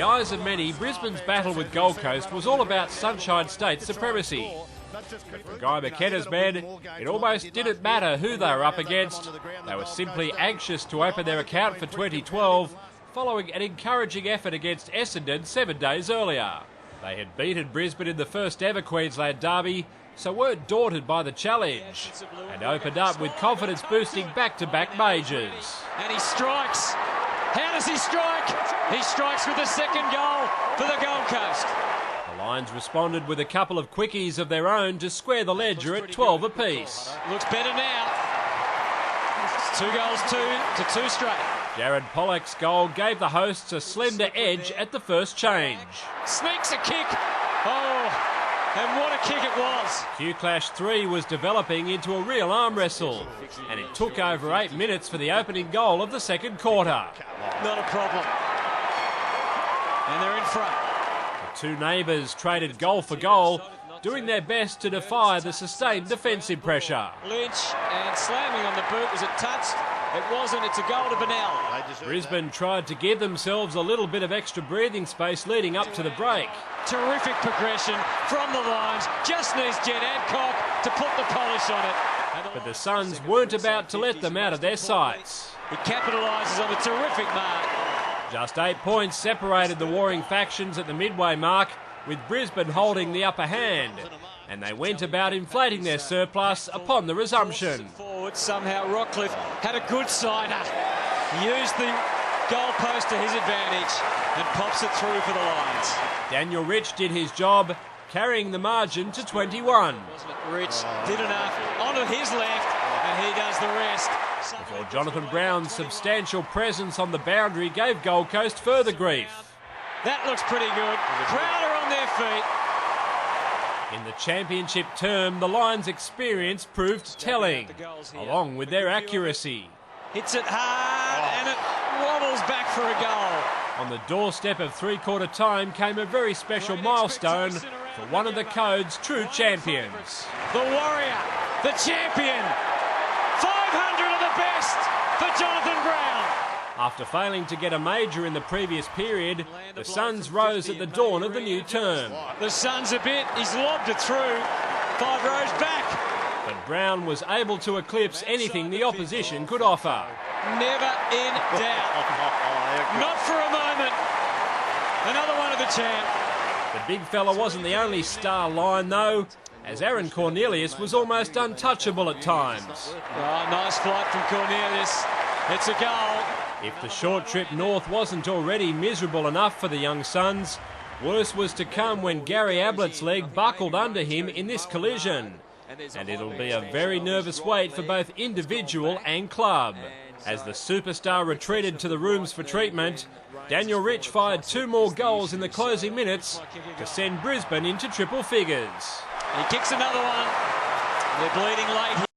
the eyes of many, Brisbane's battle with Gold Coast was all about Sunshine State supremacy. But for Guy McKenna's men, it almost didn't matter who they were up against. They were simply anxious to open their account for 2012, following an encouraging effort against Essendon 7 days earlier. They had beaten Brisbane in the first ever Queensland derby, so weren't daunted by the challenge, and opened up with confidence boosting back-to-back majors. And he strikes. How does he strike? He strikes with the second goal for the Gold Coast. The Lions responded with a couple of quickies of their own to square the ledger at 12 apiece. Looks better now. It's 2 goals to 2 straight. Jared Pollock's goal gave the hosts a slender edge at the first change. Sneaks a kick. Oh, and what a kick it was. Q-Clash 3 was developing into a real arm wrestle, and it took over 8 minutes for the opening goal of the second quarter. Not a problem. And they're in front. The two neighbours traded goal for goal, doing their best to defy the sustained defensive pressure. Lynch and slamming on the boot. Was it touched? It wasn't. It's a goal to Bennell. Brisbane tried to give themselves a little bit of extra breathing space leading up to the break. Terrific progression from the Lions. Just needs Jed Adcock to put the polish on it. But the Suns weren't about to let them out of their sights. He capitalises on a terrific mark. Just 8 points separated the warring factions at the midway mark, with Brisbane holding the upper hand, and they went about inflating their surplus upon the resumption. Forward somehow Rockcliffe had a good sider. He used the goalpost to his advantage and pops it through for the Lions. Daniel Rich did his job, carrying the margin to 21. Rich did enough onto his left, and he does the rest. Before Jonathan Brown's substantial presence on the boundary gave Gold Coast further grief. That looks pretty good. Crowd are on their feet. In the championship term, the Lions' experience proved telling, along with their accuracy. Hits it hard and it wobbles back for a goal. On the doorstep of three-quarter time came a very special milestone for one of the Code's true champions. The Warrior, the champion. 500 of the best for Jonathan Brown. After failing to get a major in the previous period, the Suns rose at the dawn of the new term. The Suns a bit, he's lobbed it through, 5 rows back. But Brown was able to eclipse anything the opposition could offer. Never in doubt. Not for a moment. Another one of the champ. The big fella wasn't the only star Lion though, as Aaron Cornelius was almost untouchable at times. Oh, nice flight from Cornelius. It's a goal. If the short trip north wasn't already miserable enough for the young Suns, worse was to come when Gary Ablett's leg buckled under him in this collision. And it'll be a very nervous wait for both individual and club. As the superstar retreated to the rooms for treatment, Daniel Rich fired 2 more goals in the closing minutes to send Brisbane into triple figures. He kicks another one. They're bleeding late.